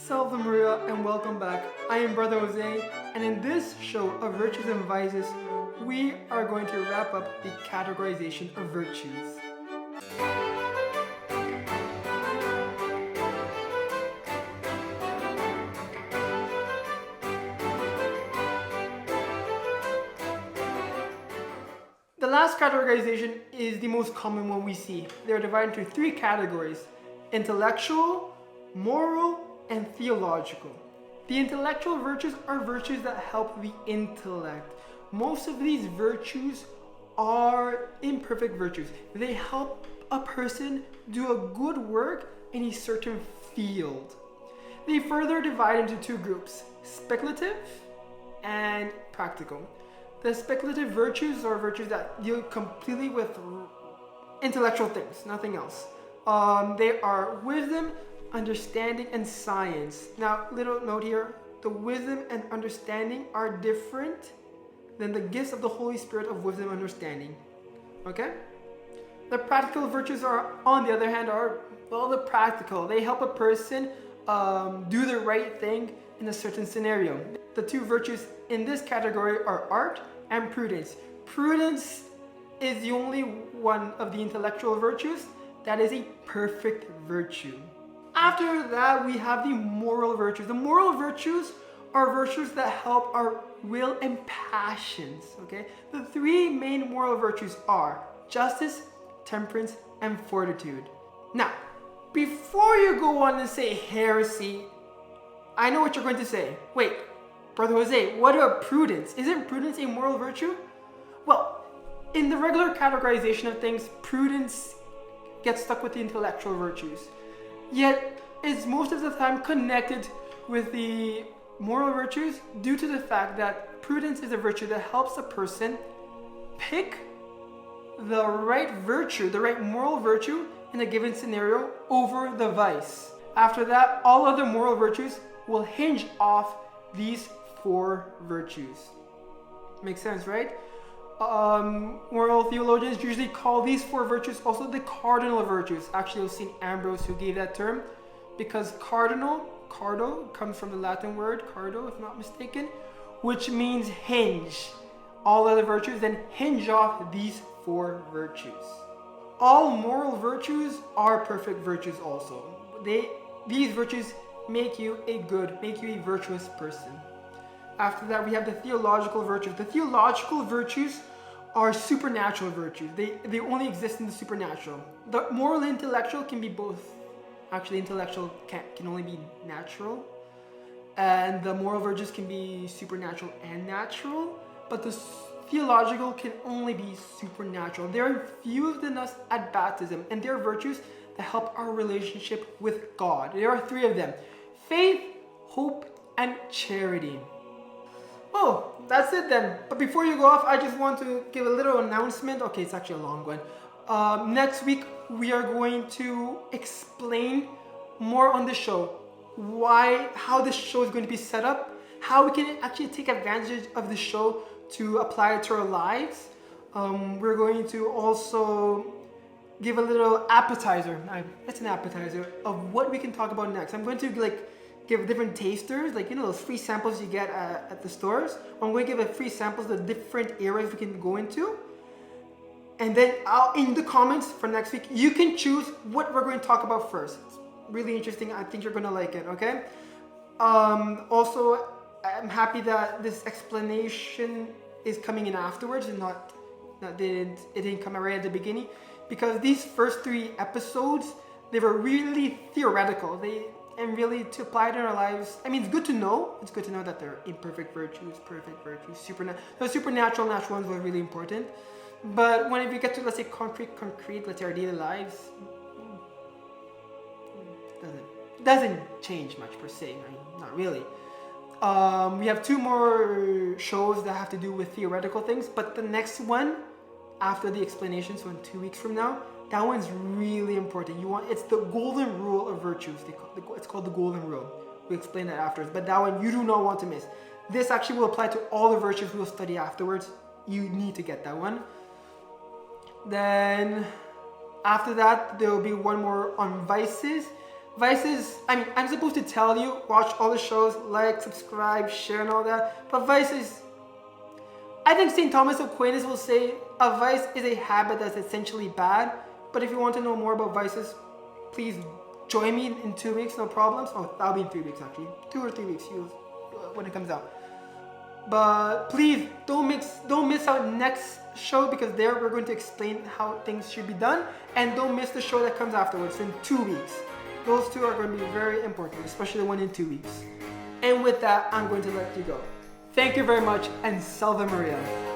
Salve Maria and welcome back. I am Brother Jose, and in this show of Virtues and Vices, we are going to wrap up the categorization of virtues. The last categorization is the most common one we see. They are divided into three categories: intellectual, moral, and theological. The intellectual virtues are virtues that help the intellect. Most of these virtues are imperfect virtues. They help a person do a good work in a certain field. They further divide into two groups: speculative and practical. The speculative virtues are virtues that deal completely with intellectual things, nothing else. They are wisdom, understanding, and science. Now, little note here, the wisdom and understanding are different than the gifts of the Holy Spirit of wisdom and understanding. Okay? The practical virtues are, on the other hand, the practical. They help a person do the right thing in a certain scenario. The two virtues in this category are art and prudence. Prudence is the only one of the intellectual virtues that is a perfect virtue. After that, we have the moral virtues. The moral virtues are virtues that help our will and passions. Okay? The three main moral virtues are justice, temperance, and fortitude. Now, before you go on and say heresy, I know what you're going to say. Wait, Brother Jose, what about prudence? Isn't prudence a moral virtue? Well, in the regular categorization of things, prudence gets stuck with the intellectual virtues. Yet, it's most of the time connected with the moral virtues due to the fact that prudence is a virtue that helps a person pick the right virtue, the right moral virtue in a given scenario over the vice. After that, all other moral virtues will hinge off these four virtues. Makes sense, right? Moral theologians usually call these four virtues also the cardinal virtues. Actually, it was St. Ambrose who gave that term, because cardo comes from the Latin word cardo, if not mistaken, which means hinge. All other virtues then hinge off these four virtues. All moral virtues are perfect virtues also. These virtues make you a virtuous person. After that, we have the theological virtues. The theological virtues are supernatural virtues. They only exist in the supernatural. The moral and intellectual can be both. Actually, intellectual can only be natural. And the moral virtues can be supernatural and natural. But the theological can only be supernatural. They are infused in us at baptism. And they are virtues that help our relationship with God. There are three of them: faith, hope, and charity. Oh, that's it then. But before you go off, I just want to give a little announcement. Okay, it's actually a long one. Next week, we are going to explain more on the show. How this show is going to be set up, how we can actually take advantage of the show to apply it to our lives. We're going to also give a little appetizer. It's an appetizer of what we can talk about next. I'm going to give different tasters, those free samples you get at the stores. I'm going to give free samples of the different areas we can go into. And then in the comments for next week, you can choose what we're going to talk about first. It's really interesting. I think you're going to like it, okay? Also, I'm happy that this explanation is coming in afterwards and it didn't come right at the beginning, because these first three episodes, they were really theoretical. And really to apply it in our lives. I mean, it's good to know. It's good to know that they're imperfect virtues, perfect virtues, the supernatural, natural ones were really important. But when we get to, let's say, concrete, let's say our daily lives, doesn't change much per se. I mean, not really. We have two more shows that have to do with theoretical things, but the next one after the explanation, so in 2 weeks from now, that one's really important. It's the golden rule of virtues. It's called the golden rule. We explain that afterwards, but that one you do not want to miss. This actually will apply to all the virtues we will study afterwards. You need to get that one. Then after that, there will be one more on vices. Vices, I'm supposed to tell you, watch all the shows, like, subscribe, share and all that, but vices, I think St. Thomas Aquinas will say a vice is a habit that's essentially bad, but if you want to know more about vices, please join me in 2 weeks, no problems. Oh, that'll be in 3 weeks actually, 2 or 3 weeks when it comes out. But please don't miss out next show, because there we're going to explain how things should be done, and don't miss the show that comes afterwards in 2 weeks. Those two are going to be very important, especially the one in 2 weeks. And with that, I'm going to let you go. Thank you very much, and Salve Maria.